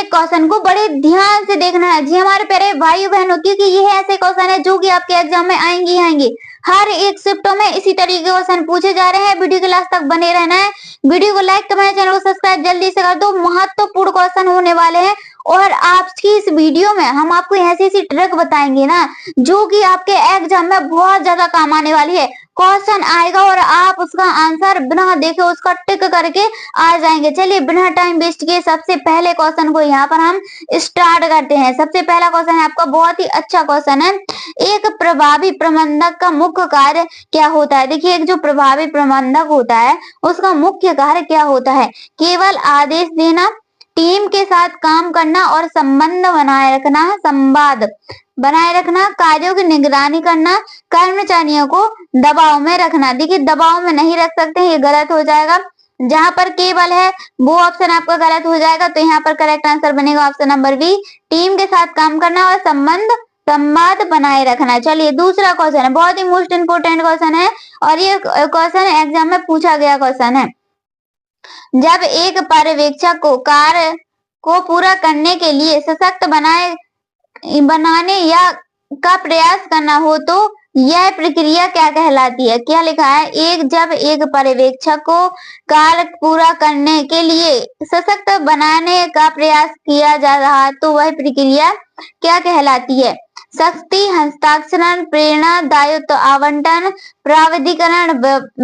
Question को बड़े ध्यान से देखना है जी हमारे प्यारे भाइयों बहनों, क्योंकि ये ऐसे क्वेश्चन है जो कि आपके एग्जाम में आएंगे। हर एक शिफ्टों में इसी तरीके के क्वेश्चन पूछे जा रहे हैं। वीडियो के लास्ट तक बने रहना है। वीडियो को लाइक कमेंट, चैनल को सब्सक्राइब जल्दी से कर दो। महत्वपूर्ण क्वेश्चन होने वाले हैं और आपकी इस वीडियो में हम आपको ऐसी ऐसी ट्रिक बताएंगे ना जो कि आपके एग्जाम में बहुत ज्यादा काम आने वाली है। क्वेश्चन आएगा और आप उसका आंसर बिना देखे उसका टिक करके आ जाएंगे। चलिए बिना टाइम वेस्ट किए सबसे पहले क्वेश्चन को यहाँ पर हम स्टार्ट करते हैं। सबसे पहला क्वेश्चन है आपका, बहुत ही अच्छा क्वेश्चन है। एक प्रभावी प्रबंधक का मुख्य कार्य क्या होता है? देखिए, एक जो प्रभावी प्रबंधक होता है उसका मुख्य कार्य क्या होता है? केवल आदेश देना, टीम के साथ काम करना और संबंध बनाए रखना, संवाद बनाए रखना, कार्यों की निगरानी करना, कर्मचारियों को दबाव में रखना। देखिए, दबाव में नहीं रख सकते, ये गलत हो जाएगा। जहां पर केवल है वो ऑप्शन आपका गलत हो जाएगा। तो यहाँ पर करेक्ट आंसर बनेगा ऑप्शन नंबर बी, टीम के साथ काम करना और संवाद बनाए रखना। चलिए दूसरा क्वेश्चन है, बहुत ही मोस्ट इंपोर्टेंट क्वेश्चन है और ये क्वेश्चन एग्जाम में पूछा गया क्वेश्चन है। जब एक पर्यवेक्षक को कार्य को पूरा करने के लिए सशक्त बनाने या का प्रयास करना हो तो यह प्रक्रिया क्या कहलाती है? क्या लिखा है? जब एक पर्यवेक्षक को कार्य पूरा करने के लिए सशक्त बनाने का प्रयास किया जा रहा है तो वह प्रक्रिया क्या कहलाती है? शक्ति हस्ताक्षरण, प्रेरणा, दायित्व आवंटन, प्राधिकरण,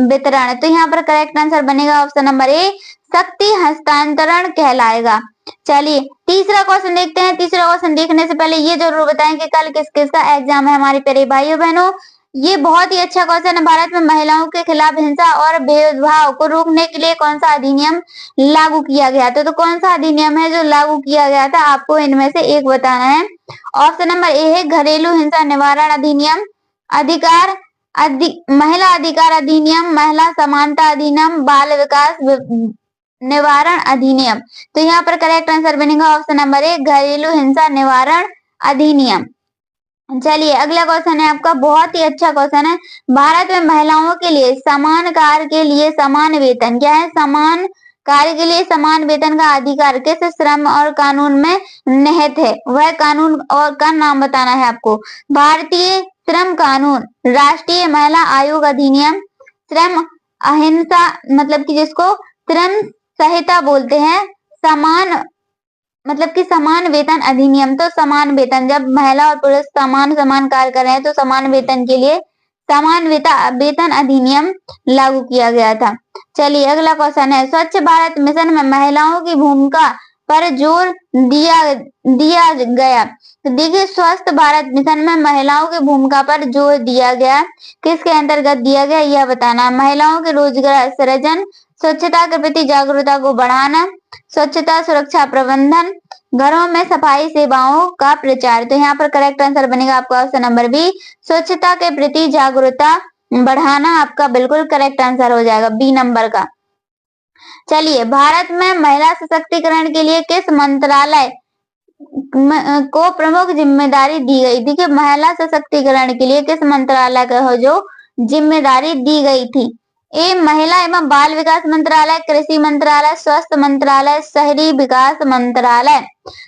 वितरण। तो यहाँ पर करेक्ट आंसर बनेगा ऑप्शन नंबर ए, शक्ति हस्तांतरण कहलाएगा। चलिए तीसरा क्वेश्चन देखते हैं। तीसरा क्वेश्चन देखने से पहले ये जरूर बताएं कि कल किस किस का एग्जाम है हमारे प्यारे भाइयों बहनों। ये बहुत ही अच्छा क्वेश्चन है। भारत में महिलाओं के खिलाफ हिंसा और भेदभाव को रोकने के लिए कौन सा अधिनियम लागू किया गया था? तो कौन सा अधिनियम है जो लागू किया गया था? आपको इनमें से एक बताना है। ऑप्शन नंबर ए है घरेलू हिंसा निवारण अधिनियम, महिला अधिकार अधिनियम, महिला समानता अधिनियम, बाल विकास निवारण अधिनियम। तो यहाँ पर करेक्ट आंसर बनेगा ऑप्शन नंबर ए, घरेलू हिंसा निवारण अधिनियम। चलिए अगला क्वेश्चन है आपका, बहुत ही अच्छा क्वेश्चन है। भारत में महिलाओं के लिए समान कार्य के लिए समान वेतन, क्या है? समान कार्य के लिए समान वेतन का अधिकार किस श्रम और कानून में निहित है? वह कानून और का नाम बताना है आपको। भारतीय श्रम कानून, राष्ट्रीय महिला आयोग अधिनियम, श्रम अहिंसा मतलब कि जिसको श्रम संहिता बोलते हैं, समान मतलब कि समान वेतन अधिनियम। तो समान वेतन, जब महिला और पुरुष समान कार्य कर रहे हैं तो समान वेतन के लिए समान वेतन अधिनियम लागू किया गया था। चलिए अगला क्वेश्चन है, स्वच्छ भारत मिशन में महिलाओं की भूमिका पर जोर दिया गया। तो देखिए, स्वस्थ भारत मिशन में महिलाओं की भूमिका पर जोर दिया गया, किसके अंतर्गत दिया गया यह बताना। महिलाओं के रोजगार सृजन, स्वच्छता के प्रति जागरूकता को बढ़ाना, स्वच्छता सुरक्षा प्रबंधन, घरों में सफाई सेवाओं का प्रचार। तो यहाँ पर करेक्ट आंसर बनेगा आपका ऑप्शन नंबर बी, स्वच्छता के प्रति जागरूकता बढ़ाना आपका बिल्कुल करेक्ट आंसर हो जाएगा, बी नंबर का। चलिए, भारत में महिला सशक्तिकरण के लिए किस मंत्रालय को प्रमुख जिम्मेदारी दी गई? देखिए, महिला सशक्तिकरण के लिए किस मंत्रालय को जो जिम्मेदारी दी गई थी? ए महिला एवं बाल विकास मंत्रालय, कृषि मंत्रालय, स्वास्थ्य मंत्रालय, शहरी विकास मंत्रालय।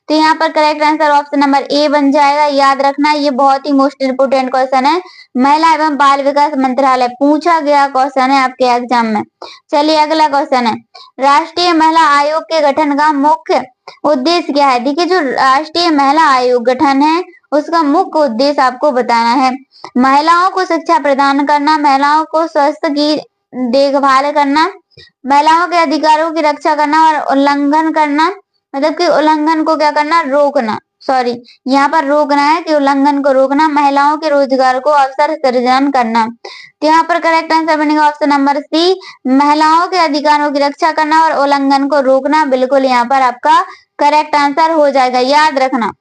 तो यहाँ पर correct answer option number A बन जाएगा। याद रखना, ये बहुत ही मोस्ट इंपोर्टेंट क्वेश्चन है। महिला एवं बाल विकास मंत्रालय पूछा गया क्वेश्चन है आपके एग्जाम में। चलिए अगला क्वेश्चन है, राष्ट्रीय महिला आयोग के गठन का मुख्य उद्देश्य क्या है? देखिए, जो राष्ट्रीय महिला आयोग गठन है उसका मुख्य उद्देश्य आपको बताना है। महिलाओं को शिक्षा प्रदान करना, महिलाओं को स्वास्थ्य की देखभाल करना, महिलाओं के अधिकारों की रक्षा करना और उल्लंघन करना, मतलब कि उल्लंघन को क्या करना? रोकना। सॉरी, यहाँ पर रोकना है कि उल्लंघन को रोकना, महिलाओं के रोजगार को अवसर सृजन करना। तो यहाँ पर करेक्ट आंसर बनेगा ऑप्शन नंबर सी, महिलाओं के अधिकारों की रक्षा करना और उल्लंघन को रोकना बिल्कुल यहाँ पर आपका करेक्ट आंसर हो जाएगा। याद रखना,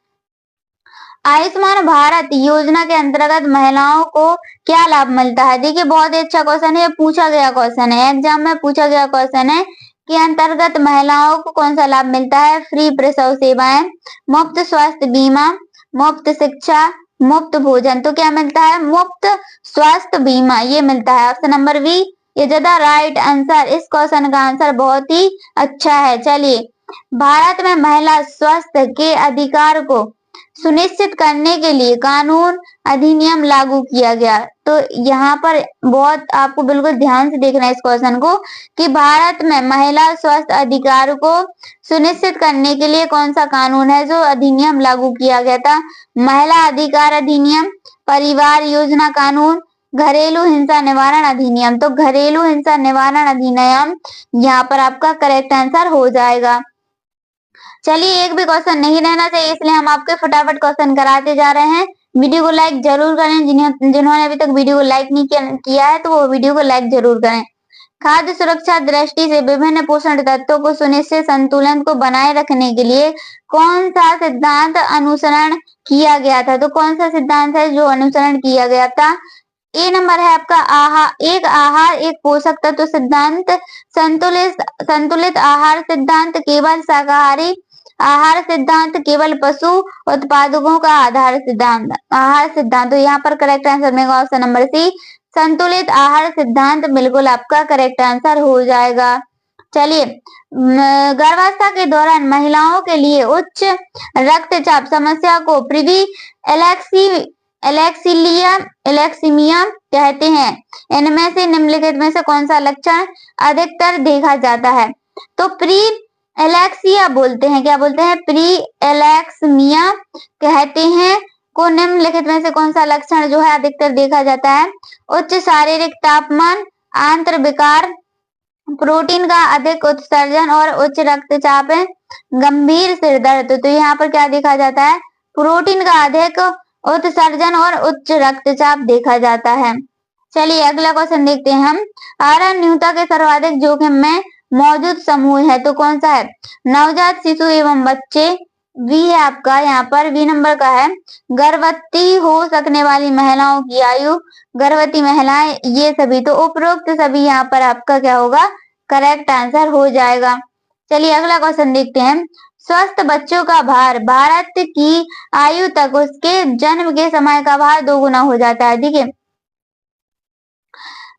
आयुष्मान भारत योजना के अंतर्गत महिलाओं को क्या लाभ मिलता है? देखिए, बहुत ही अच्छा क्वेश्चन है, पूछा गया क्वेश्चन है, एग्जाम में पूछा गया क्वेश्चन है कि अंतर्गत महिलाओं को कौन सा लाभ मिलता है? फ्री प्रसव सेवाएं, मुफ्त स्वास्थ्य बीमा, मुफ्त शिक्षा, मुफ्त भोजन। तो क्या मिलता है? मुफ्त स्वास्थ्य बीमा, ये मिलता है ऑप्शन नंबर बी, ये ज्यादा राइट आंसर। इस क्वेश्चन का आंसर बहुत ही अच्छा है। चलिए भारत में महिला स्वास्थ्य के अधिकार को सुनिश्चित करने के लिए कानून अधिनियम लागू किया गया। तो यहाँ पर बहुत आपको बिल्कुल ध्यान से देखना है इस क्वेश्चन को कि भारत में महिला स्वास्थ्य अधिकार को सुनिश्चित करने के लिए कौन सा कानून है जो अधिनियम लागू किया गया था। महिला अधिकार अधिनियम, परिवार योजना कानून, घरेलू हिंसा निवारण अधिनियम। तो घरेलू हिंसा निवारण अधिनियम यहाँ पर आपका करेक्ट आंसर हो जाएगा। चलिए एक भी क्वेश्चन नहीं रहना चाहिए, इसलिए हम आपके फटाफट क्वेश्चन कराते जा रहे हैं। वीडियो को लाइक जरूर करें, जिन्होंने अभी तक वीडियो को लाइक नहीं किया है तो वो वीडियो को लाइक जरूर करें। खाद्य सुरक्षा दृष्टि से विभिन्न पोषण तत्वों को सुनिश्चित संतुलन को बनाए रखने के लिए कौन सा सिद्धांत अनुसरण किया गया था। तो कौन सा सिद्धांत है जो अनुसरण किया गया था। ए नंबर है आपका एक आहार एक पोषक तत्व सिद्धांत, संतुलित आहार सिद्धांत, केवल शाकाहारी आहार सिद्धांत, केवल पशु उत्पादकों का आहार सिद्धांत। तो यहाँ पर करेक्ट आंसर मिलेगा ऑप्शन नंबर सी, संतुलित आहार सिद्धांत बिल्कुल आपका करेक्ट आंसर हो जाएगा। चलिए गर्भावस्था के दौरान महिलाओं के लिए उच्च रक्तचाप समस्या को प्रिवी एलेक्सीमिया कहते हैं। इनमें से निम्नलिखित में से कौन सा लक्षण अधिकतर देखा जाता है। तो प्री एलेक्सिया बोलते हैं, क्या बोलते हैं, प्री एलेक्सीमिया कहते हैं को निम्नलिखित में से कौन सा लक्षण जो है अधिकतर देखा जाता है। उच्च शारीरिक तापमान, आंत्र विकार, प्रोटीन का अधिक उत्सर्जन और उच्च रक्तचाप है, गंभीर सिर दर्द। तो यहाँ पर क्या देखा जाता है, प्रोटीन का अधिक उत्सर्जन और उच्च रक्तचाप देखा जाता है। चलिए अगला क्वेश्चन देखते हैं हम। आहार न्यूनता के सर्वाधिक जोखिम में मौजूद समूह है तो कौन सा है। नवजात शिशु एवं बच्चे, वी है आपका यहाँ पर, वी नंबर का है। गर्भवती हो सकने वाली महिलाओं की आयु, गर्भवती महिलाएं, ये सभी। तो उपरोक्त सभी यहाँ पर आपका क्या होगा, करेक्ट आंसर हो जाएगा। चलिए अगला क्वेश्चन देखते हैं। स्वस्थ बच्चों का भार, भारत की आयु तक उसके जन्म के समय का भार 2 गुना हो जाता है। ठीक है,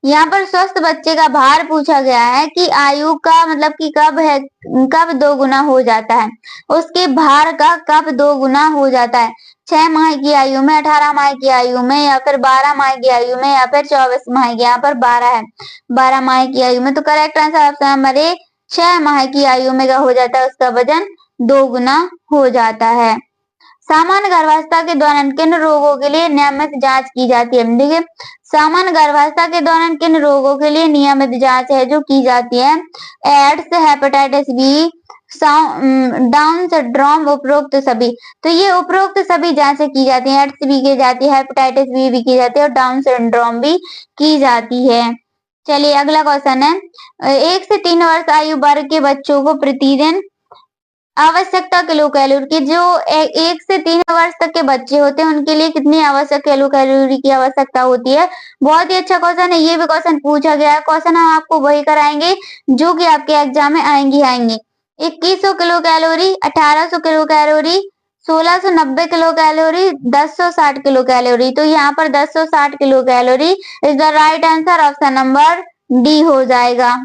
यहाँ पर स्वस्थ बच्चे का भार पूछा गया है कि आयु का मतलब कि कब है, कब 2 गुना हो जाता है, उसके भार का कब 2 गुना हो जाता है। 6 माह की आयु में, 18 माह की आयु में, या फिर 12 माह की आयु में, या फिर 24 माह की, यहाँ पर 12 है, 12 माह की आयु में। तो correct answer option number A, 6 माह की आयु में क्या हो जाता है, उसका वजन 2 गुना हो जाता है। सामान्य गर्भावस्था के दौरान किन रोगों के लिए नियमित जांच की जाती है। देखिए सामान्य गर्भावस्था के दौरान किन रोगों के लिए नियमित जांच है जो की जाती है। AIDS, hepatitis B, down syndrome, उपरोक्त सभी। तो ये उपरोक्त सभी जांचें की जाती है, एड्स भी की जाती है, हेपेटाइटिस बी भी की जाती है और डाउन सिंड्रोम भी की जाती है। चलिए अगला क्वेश्चन है। 1 से 3 वर्ष आयु वर्ग के बच्चों को प्रतिदिन आवश्यकता किलो कैलोरी की, जो 1 से 3 वर्ष तक के बच्चे होते हैं उनके लिए कितनी आवश्यक किलो कैलोरी की आवश्यकता होती है। बहुत ही अच्छा क्वेश्चन है, ये भी क्वेश्चन पूछा गया है। क्वेश्चन हम आपको वही कराएंगे जो कि आपके एग्जाम में आएंगे 2100 kilo calorie, 1800 kilo calorie, 1690 kilo calorie, 1060 kilo calorie. तो यहाँ पर 1060 kilo calorie is the right answer, option number D हो जाएगा।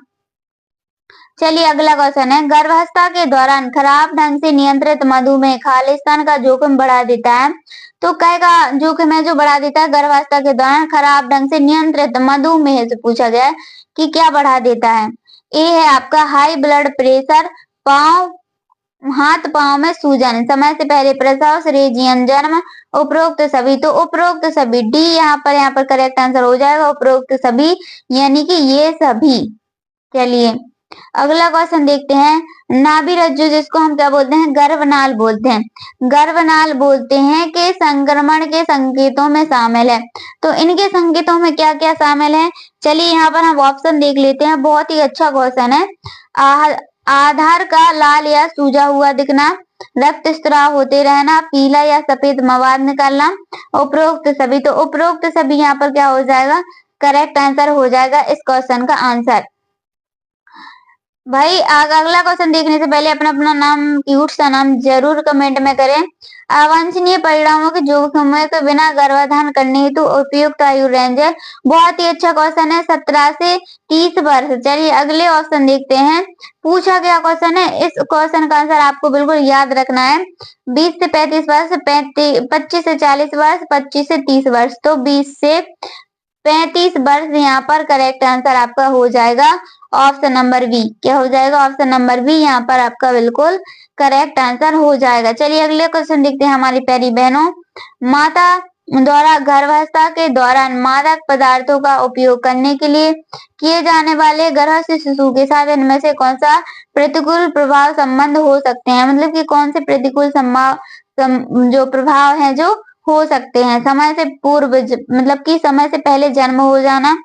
चलिए अगला क्वेश्चन है। गर्भावस्था के दौरान खराब ढंग से नियंत्रित मधुमेह खालिस्तान का जोखिम बढ़ा देता है। तो क्या का जोखिम है जो बढ़ा देता है गर्भावस्था के दौरान खराब ढंग से नियंत्रित मधुमेह से पूछा गया है कि क्या बढ़ा देता है। ए है आपका हाई ब्लड प्रेशर, हाथ पांव में सूजन, समय से पहले प्रसव, सीजेरियन जन्म, उपरोक्त सभी। तो उपरोक्त सभी, डी यहाँ पर करेक्ट आंसर हो जाएगा, उपरोक्त सभी यानी कि ये सभी। चलिए अगला क्वेश्चन देखते हैं। नाभि रज्जु जिसको हम क्या बोलते हैं, गर्भनाल बोलते हैं, गर्भनाल बोलते हैं कि संक्रमण के संकेतों में शामिल है। तो इनके संकेतों में क्या क्या शामिल है, चलिए यहाँ पर हम ऑप्शन देख लेते हैं। बहुत ही अच्छा क्वेश्चन है। आधार का लाल या सूजा हुआ दिखना, रक्त स्त्राव होते रहना, पीला या सफेद मवाद निकलना, उपरोक्त सभी। तो उपरोक्त सभी यहाँ पर क्या हो जाएगा, करेक्ट आंसर हो जाएगा इस क्वेश्चन का आंसर। भाई अगला क्वेश्चन देखने से पहले अपना अपना नाम, क्यूट सा नाम जरूर कमेंट में करें। अवांछनीय परिणामों के जोखिमों के बिना गर्भाधान करने हेतु उपयुक्त आयु रेंज है। बहुत ही अच्छा क्वेश्चन है, 17 से 30 वर्ष। चलिए अगले ऑप्शन देखते हैं। पूछा गया क्वेश्चन है, इस क्वेश्चन का आंसर आपको बिल्कुल याद रखना है। 20 से 35 वर्ष, 25 से 40 वर्ष, 25 से 30 वर्ष। तो 20 से 35 वर्ष यहाँ पर करेक्ट आंसर आपका हो जाएगा ऑप्शन नंबर बी। क्या हो जाएगा? ऑप्शन नंबर बी यहाँ पर आपका बिल्कुल करेक्ट आंसर हो जाएगा। चलिए अगले क्वेश्चन देखते हैं हमारी प्यारी बहनों। माता द्वारा गर्भावस्था के दौरान मादक पदार्थों का उपयोग करने के लिए किए जाने वाले गर्भस्थ शिशु के साथ इनमें से कौन सा प्रतिकूल प्रभाव संबंध हो सकते हैं? मतलब कि कौन से प्रतिकूल जो प्रभाव है जो हो सकते हैं? समय से पूर्व मतलब कि समय से पहले जन्म हो जाना,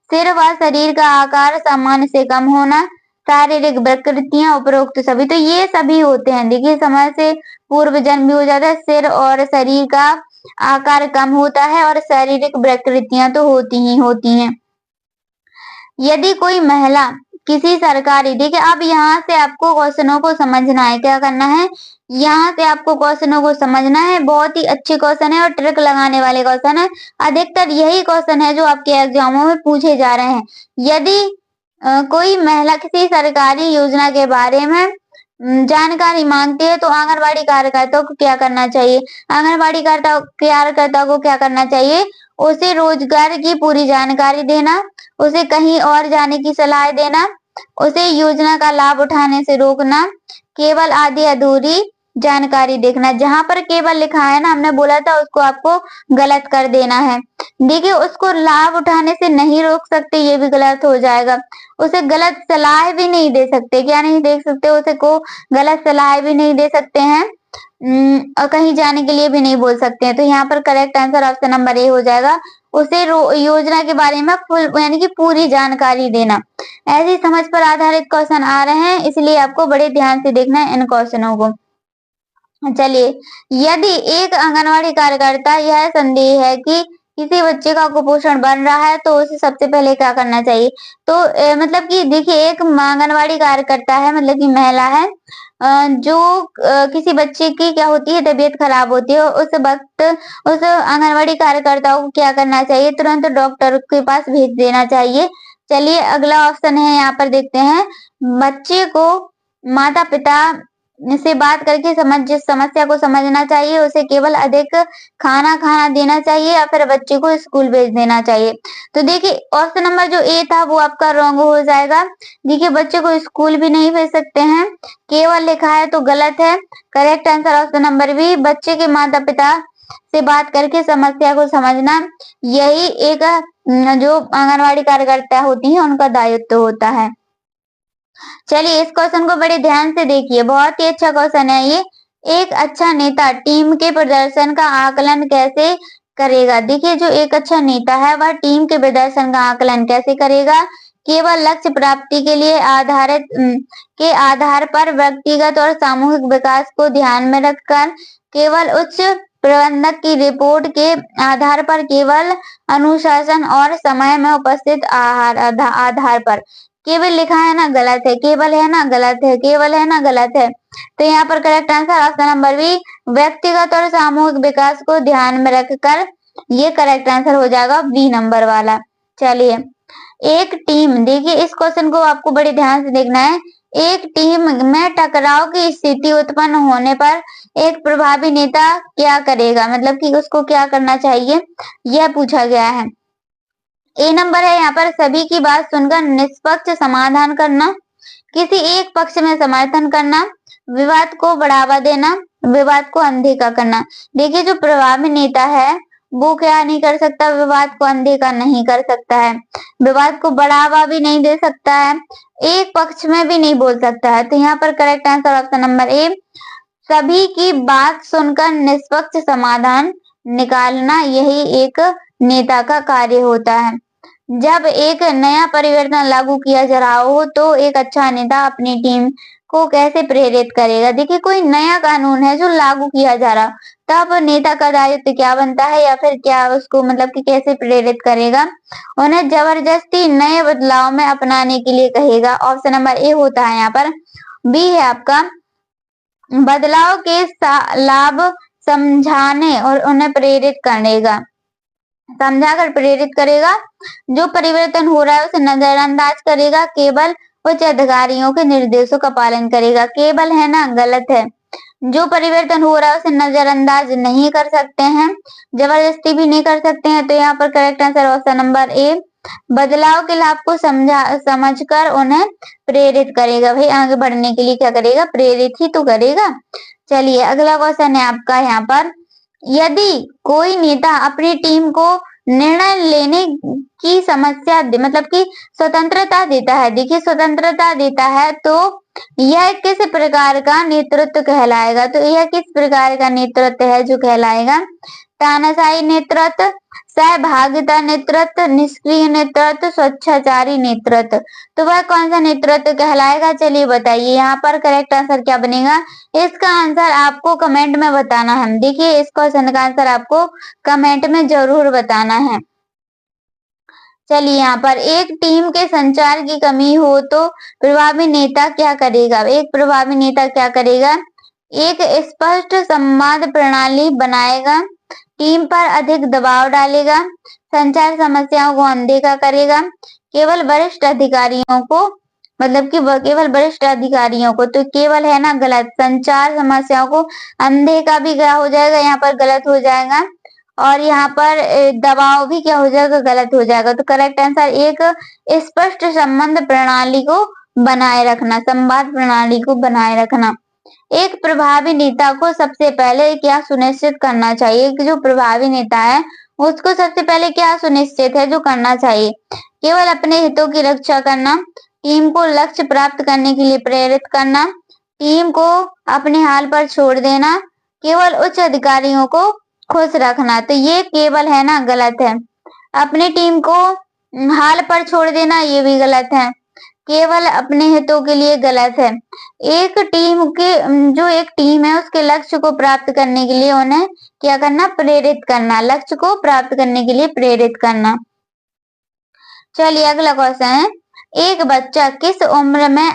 सिर व शरीर का आकार सामान्य से कम होना, शारीरिक विकृतियां, उपरोक्त सभी। तो ये सभी होते हैं। देखिए समय से पूर्व जन्म भी हो जाता है, सिर और शरीर का आकार कम होता है और शारीरिक विकृतियां तो होती ही होती हैं। यदि कोई महिला किसी सरकारी, देखिए अब यहाँ से आपको क्वेश्चनों को समझना है। क्या करना है? यहाँ से आपको क्वेश्चनों को समझना है। बहुत ही अच्छे क्वेश्चन है और ट्रिक लगाने वाले क्वेश्चन है। अधिकतर यही क्वेश्चन है जो आपके एग्जामों में पूछे जा रहे हैं। यदि कोई महिला किसी सरकारी योजना के बारे में जानकारी मांगती है तो आंगनबाड़ी कार्यकर्ता को क्या करना चाहिए? आंगनबाड़ी कार्यकर्ता को क्या करना चाहिए? उसे रोजगार की पूरी जानकारी देना, उसे कहीं और जाने की सलाह देना, उसे योजना का लाभ उठाने से रोकना, केवल आधी अधूरी जानकारी देखना। जहां पर केवल लिखा है ना, हमने बोला था उसको आपको गलत कर देना है। देखिए उसको लाभ उठाने से नहीं रोक सकते, ये भी गलत हो जाएगा। उसे गलत सलाह भी नहीं दे सकते। क्या नहीं दे सकते? उसे को गलत सलाह भी नहीं दे सकते हैं और कहीं जाने के लिए भी नहीं बोल सकते हैं। तो यहाँ पर correct answer option number A हो जाएगा। उसे योजना के बारे में फुल यानी कि पूरी जानकारी देना। ऐसी समझ पर आधारित क्वेश्चन आ रहे हैं, इसलिए आपको बड़े ध्यान से देखना है इन क्वेश्चनों को। चलिए, यदि एक आंगनवाड़ी कार्यकर्ता यह संदेह है कि किसी बच्चे का कुपोषण बन रहा है तो उसे सबसे पहले क्या करना चाहिए? तो मतलब कि देखिए एक आंगनवाड़ी कार्यकर्ता है, मतलब कि महिला है, जो किसी बच्चे की क्या होती है, तबीयत खराब होती है। उस वक्त उस आंगनवाड़ी कार्यकर्ता को क्या करना चाहिए? तुरंत डॉक्टर के पास भेज देना चाहिए। चलिए अगला ऑप्शन है, यहाँ पर देखते हैं। बच्चे को माता पिता से बात करके जिस समस्या को समझना चाहिए, उसे केवल अधिक खाना देना चाहिए या फिर बच्चे को स्कूल भेज देना चाहिए। तो देखिए ऑप्शन नंबर जो ए था वो आपका रॉन्ग हो जाएगा। देखिए बच्चे को स्कूल भी नहीं भेज सकते हैं, केवल लिखा है तो गलत है। Correct answer option number B, बच्चे के माता पिता से बात करके समस्या को समझना, यही एक जो आंगनवाड़ी कार्यकर्ता होती है उनका दायित्व होता है। चलिए इस क्वेश्चन को बड़े ध्यान से देखिए, बहुत ही अच्छा क्वेश्चन है ये। एक अच्छा नेता टीम के प्रदर्शन का आकलन कैसे करेगा? देखिए जो एक अच्छा नेता है वह टीम के प्रदर्शन का आकलन कैसे करेगा? केवल लक्ष्य प्राप्ति के लिए के आधार पर व्यक्तिगत और सामूहिक विकास को ध्यान में रखकर, केवल उच्च प्रबंधक की रिपोर्ट के आधार पर, केवल अनुशासन और समय में उपस्थित आधार पर। केवल लिखा है ना, गलत है। केवल है ना, गलत है। केवल है ना, गलत है। तो यहाँ पर correct answer option number B, व्यक्तिगत और सामूहिक विकास को ध्यान में रखकर, ये करेक्ट आंसर हो जाएगा बी नंबर वाला। चलिए एक टीम, देखिए इस क्वेश्चन को आपको बड़े ध्यान से देखना है। एक टीम में टकराव की स्थिति उत्पन्न होने पर एक प्रभावी नेता क्या करेगा? मतलब कि उसको क्या करना चाहिए, यह पूछा गया है। ए नंबर है यहाँ पर, सभी की बात सुनकर निष्पक्ष समाधान करना, किसी एक पक्ष में समर्थन करना, विवाद को बढ़ावा देना, विवाद को अनदेखा करना। देखिए जो प्रभावी नेता है वो क्या नहीं कर सकता? विवाद को अनदेखा नहीं कर सकता है, विवाद को बढ़ावा भी नहीं दे सकता है, एक पक्ष में भी नहीं बोल सकता है। तो यहाँ पर correct answer option number A, सभी की बात सुनकर निष्पक्ष समाधान निकालना, यही एक नेता का कार्य होता है। जब एक नया परिवर्तन लागू किया जा रहा हो तो एक अच्छा नेता अपनी टीम को कैसे प्रेरित करेगा। देखिए कोई नया कानून है जो लागू किया जा रहा, तब नेता का दायित्व क्या बनता है या फिर क्या उसको मतलब कि कैसे प्रेरित करेगा, उन्हें जबरदस्ती नए बदलाव में अपनाने के लिए कहेगा। ऑप्शन नंबर ए होता है यहाँ पर। बी है आपका बदलाव के लाभ समझाने और उन्हें प्रेरित करेगा, समझाकर प्रेरित करेगा। जो परिवर्तन हो रहा है उसे नजरअंदाज करेगा, केवल उच्च अधिकारियों के निर्देशों का पालन करेगा। केवल है ना, गलत है। जो परिवर्तन हो रहा है उसे नजरअंदाज नहीं कर सकते हैं, जबरदस्ती भी नहीं कर सकते हैं। तो यहाँ पर correct answer option number A, बदलाव के लाभ को समझकर उन्हें प्रेरित करेगा। भाई आगे बढ़ने के लिए क्या करेगा, प्रेरित ही तो करेगा। चलिए अगला क्वेश्चन है आपका यहाँ पर, यदि कोई नेता अपनी टीम को निर्णय लेने की समस्या मतलब कि स्वतंत्रता देता है, देखिए स्वतंत्रता देता है, तो यह किस प्रकार का नेतृत्व कहलाएगा। तो यह किस प्रकार का नेतृत्व है जो कहलाएगा, तानाशाही नेतृत्व, सहभागिता नेतृत्व, निष्क्रिय नेतृत्व, स्वच्छाचारी नेतृत्व। तो वह कौन सा नेतृत्व कहलाएगा, चलिए बताइए। यहाँ पर करेक्ट आंसर क्या बनेगा, इसका आंसर आपको कमेंट में बताना है। देखिए इस क्वेश्चन का आंसर आपको कमेंट में जरूर बताना है। चलिए यहाँ पर, एक टीम के संचार की कमी हो तो प्रभावी नेता क्या करेगा। एक प्रभावी नेता क्या करेगा, एक स्पष्ट संवाद प्रणाली बनाएगा, टीम पर अधिक दबाव डालेगा, संचार समस्याओं को अनदेखा करेगा, केवल वरिष्ठ अधिकारियों को मतलब कि केवल वरिष्ठ अधिकारियों को। तो केवल है ना, गलत। संचार समस्याओं को अनदेखा भी क्या हो जाएगा, यहाँ पर गलत हो जाएगा, और यहाँ पर दबाव भी क्या हो जाएगा, गलत हो जाएगा। तो करेक्ट आंसर एक, स्पष्ट संबंध प्रणाली को बनाए रखना, संवाद प्रणाली को बनाए रखना। एक प्रभावी नेता को सबसे पहले क्या सुनिश्चित करना चाहिए, कि जो प्रभावी नेता है उसको सबसे पहले क्या सुनिश्चित है जो करना चाहिए, केवल अपने हितों की रक्षा करना, टीम को लक्ष्य प्राप्त करने के लिए प्रेरित करना, टीम को अपने हाल पर छोड़ देना, केवल उच्च अधिकारियों को खुश रखना। तो ये केवल है ना, गलत है। अपनी टीम को हाल पर छोड़ देना ये भी गलत है, केवल अपने हितों के लिए गलत है। एक टीम के जो एक टीम है उसके लक्ष्य को प्राप्त करने के लिए उन्हें क्या करना, प्रेरित करना, लक्ष्य को प्राप्त करने के लिए प्रेरित करना। चलिए अगला क्वेश्चन है, एक बच्चा किस उम्र में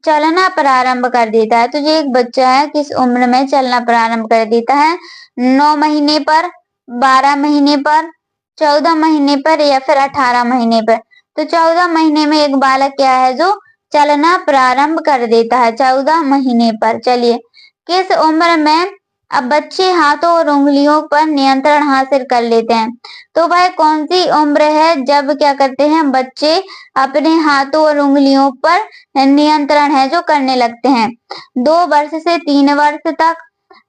चलना प्रारंभ कर देता है। तो जो एक बच्चा है किस उम्र में चलना प्रारंभ कर देता है, 9 महीने पर, 12 महीने पर, 14 महीने पर या फिर 18 महीने पर। तो 14 महीने में एक बालक क्या है जो चलना प्रारंभ कर देता है, 14 महीने पर। चलिए किस उम्र में अब बच्चे हाथों और उंगलियों पर नियंत्रण हासिल कर लेते हैं। तो वह कौन सी उम्र है जब क्या करते हैं बच्चे अपने हाथों और उंगलियों पर नियंत्रण है जो करने लगते हैं। 2 वर्ष से 3 वर्ष तक,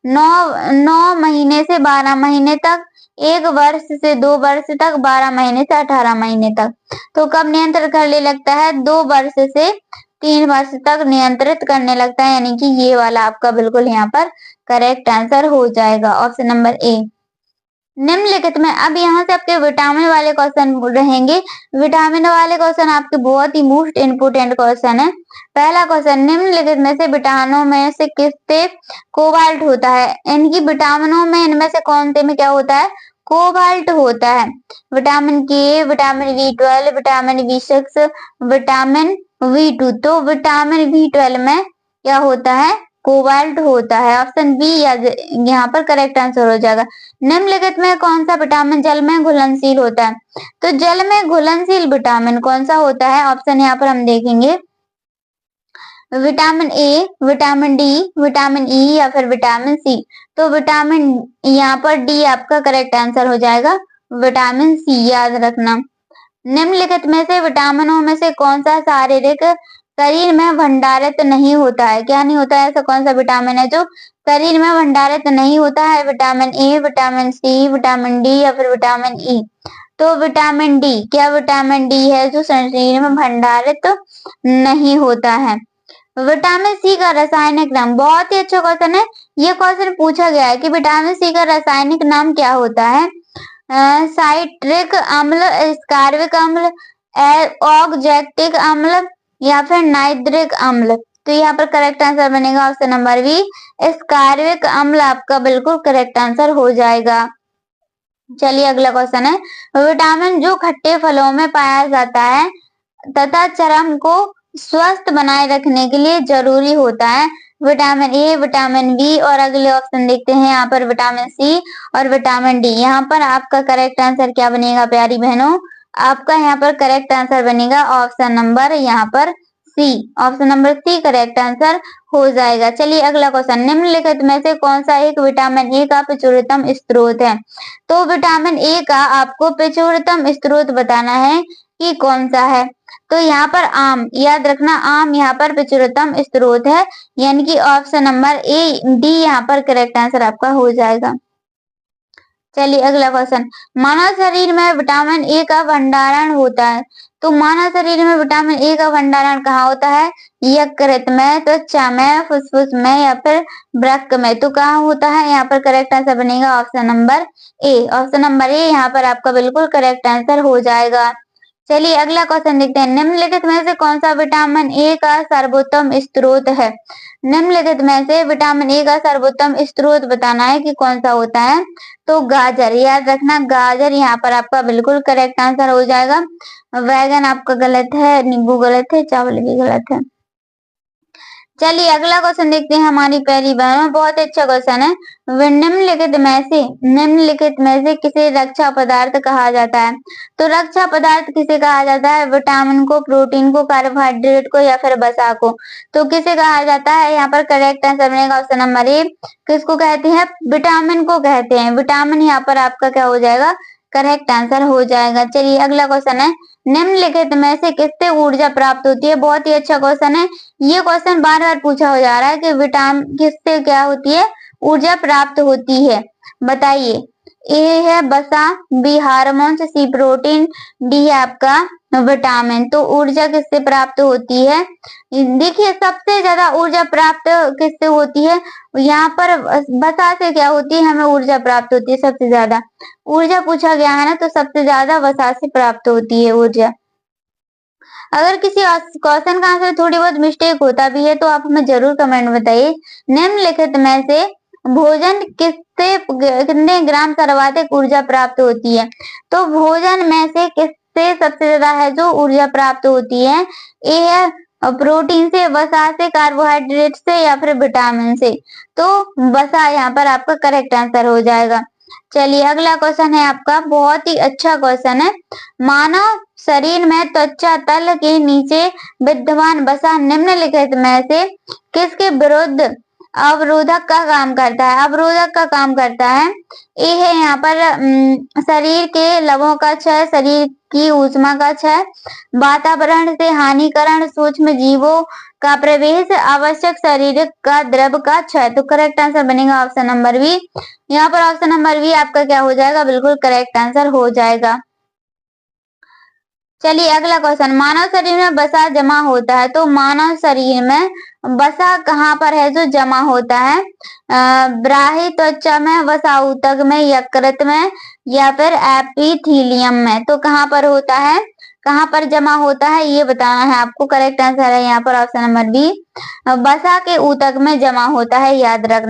9 महीने से 12 महीने तक, 1 वर्ष से 2 वर्ष तक, 12 महीने से 18 महीने तक। तो कब नियंत्रण करने लगता है, 2 वर्ष से 3 वर्ष तक नियंत्रित करने लगता है, यानी कि ये वाला आपका बिल्कुल यहाँ पर करेक्ट आंसर हो जाएगा, ऑप्शन नंबर ए। निम्नलिखित में, अब यहाँ से आपके विटामिन वाले क्वेश्चन रहेंगे। विटामिन वाले क्वेश्चन आपके बहुत ही मोस्ट इम्पोर्टेंट क्वेश्चन है। पहला क्वेश्चन, निम्नलिखित में से विटामिनों में से किससे कोबाल्ट होता है। इनकी विटामिनों में इनमें से कौन से में क्या होता है, कोबाल्ट होता है। विटामिन के, vitamin B12, vitamin B6, vitamin B2। तो विटामिन B12 में क्या होता है, कोबाल्ट होता है। ऑप्शन बी यहाँ पर करेक्ट आंसर हो जाएगा। निम्नलिखित में कौन सा विटामिन जल में घुलनशील होता है। तो जल में घुलनशील विटामिन कौन सा होता है, ऑप्शन यहाँ पर हम देखेंगे, vitamin A, vitamin D, vitamin E या फिर विटामिन सी। तो विटामिन यहाँ पर डी आपका करेक्ट आंसर हो जाएगा, विटामिन सी याद रखना। निम्नलिखित में से विटामिनों में से कौन सा शारीरिक शरीर में भंडारित नहीं होता है। क्या नहीं होता है, ऐसा कौन सा विटामिन है जो शरीर में भंडारित नहीं होता है। Vitamin A, vitamin C, vitamin D या फिर विटामिन ई। तो विटामिन डी, क्या विटामिन डी है जो शरीर में भंडारित नहीं होता है। विटामिन सी का रासायनिक नाम, बहुत ही अच्छा क्वेश्चन है। ये क्वेश्चन पूछा गया है कि विटामिन सी का रासायनिक नाम क्या होता है। साइट्रिक अम्ल, स्कार्बिक अम्ल, ऑक्जेक्टिक अम्ल या फिर नाइट्रिक अम्ल। तो यहाँ पर करेक्ट आंसर बनेगा ऑप्शन नंबर बी, स्कार्बिक अम्ल आपका बिल्कुल करेक्ट आंसर हो जाएगा। चलिए अगला क्वेश्चन है, विटामिन जो खट्टे फलों में पाया जाता है तथा चर्म को स्वस्थ बनाए रखने के लिए जरूरी होता है, विटामिन ए, विटामिन बी और अगले ऑप्शन देखते हैं यहाँ पर विटामिन सी और विटामिन डी। यहाँ पर आपका करेक्ट आंसर क्या बनेगा प्यारी बहनों, आपका यहाँ पर करेक्ट आंसर बनेगा ऑप्शन नंबर यहाँ पर C, option number C correct answer हो जाएगा। चलिए अगला क्वेश्चन, निम्नलिखित में से कौन सा एक विटामिन ए का प्रचुरतम स्रोत है, तो विटामिन ए का आपको प्रचुरतम स्रोत बताना है कि कौन सा है, तो यहाँ पर आम, याद रखना आम यहाँ पर प्रचुरतम स्रोत है, यानी कि ऑप्शन नंबर ए डी यहाँ पर करेक्ट आंसर आपका हो जाएगा। चलिए अगला क्वेश्चन, मानव शरीर में विटामिन ए का भंडारण होता है, तो मानव शरीर में विटामिन ए का भंडारण कहाँ होता है, यकृत में, त्वचा में, फुसफुस में या फिर वृक्क में, तो कहाँ होता है, यहाँ पर करेक्ट आंसर बनेगा option number A, option number A यहाँ पर आपका बिल्कुल करेक्ट आंसर हो जाएगा। चलिए अगला क्वेश्चन देखते हैं, निम्नलिखित में से कौन सा विटामिन ए का सर्वोत्तम स्रोत है, निम्नलिखित में से विटामिन ए का सर्वोत्तम स्रोत बताना है कि कौन सा होता है, तो गाजर, याद रखना गाजर यहाँ पर आपका बिल्कुल करेक्ट आंसर हो जाएगा। बैगन आपका गलत है, नींबू गलत है, चावल भी गलत है। चलिए अगला क्वेश्चन देखते हैं हमारी पहली बहनों, बहुत अच्छा क्वेश्चन है, निम्नलिखित में से किसे रक्षा पदार्थ कहा जाता है, तो रक्षा पदार्थ किसे कहा जाता है, विटामिन को, प्रोटीन को, कार्बोहाइड्रेट को या फिर वसा को, तो किसे कहा जाता है, यहाँ पर करेक्ट आंसर बनेगा ऑप्शन नंबर ए, किसको कहते हैं, विटामिन को कहते हैं, विटामिन यहाँ पर आपका क्या हो जाएगा, करेक्ट आंसर हो जाएगा। चलिए अगला क्वेश्चन है, निम्नलिखित में से किससे ऊर्जा प्राप्त होती है, बहुत ही अच्छा क्वेश्चन है, ये क्वेश्चन बार बार पूछा हो जा रहा है कि विटामिन किससे क्या होती है, ऊर्जा प्राप्त होती है, बताइए। ए है वसा, बी हार्मोन, सी प्रोटीन, डी है आपका विटामिन, तो ऊर्जा किससे प्राप्त होती है, देखिए सबसे ज्यादा ऊर्जा प्राप्त किससे होती है, यहाँ पर वसा से क्या होती है, हमें ऊर्जा प्राप्त होती है, सबसे ज्यादा ऊर्जा पूछा गया है ना, तो सबसे ज्यादा वसा से प्राप्त होती है ऊर्जा। अगर किसी क्वेश्चन का आंसर थोड़ी बहुत मिस्टेक होता भी है तो आप हमें जरूर कमेंट बताइए। निम्नलिखित में से भोजन किससे कितने ग्राम सर्वाधिक ऊर्जा प्राप्त होती है, तो भोजन में से किससे सबसे ज्यादा है जो ऊर्जा प्राप्त होती है, ए है प्रोटीन से, वसा से, कार्बोहाइड्रेट से या फिर विटामिन से, तो वसा यहाँ पर आपका करेक्ट आंसर हो जाएगा। चलिए अगला क्वेश्चन है आपका, बहुत ही अच्छा क्वेश्चन है, मानव शरीर में त्वचा तल के नीचे विद्यमान वसा निम्नलिखित में से किसके विरुद्ध अवरोधक का काम करता है, अवरोधक का काम करता है, ए है यहाँ पर शरीर के लवों का क्षय, शरीर की ऊष्मा का क्षय, वातावरण से हानिकरण सूक्ष्म जीवों का प्रवेश, आवश्यक शारीरिक का द्रव का क्षय, तो करेक्ट आंसर बनेगा ऑप्शन नंबर बी, यहाँ पर ऑप्शन नंबर बी आपका क्या हो जाएगा, बिल्कुल करेक्ट आंसर हो जाएगा। चलिए अगला क्वेश्चन, मानव शरीर में वसा जमा होता है, तो मानव शरीर में वसा कहाँ पर है जो जमा होता है, ब्राही त्वचा में, वसा ऊतक में, यकृत में या फिर एपिथीलियम में, तो कहाँ पर होता है, कहाँ पर जमा होता है ये बताना है आपको, करेक्ट आंसर है यहाँ पर ऑप्शन नंबर बी, वसा के ऊतक में जमा होता है, याद रखना।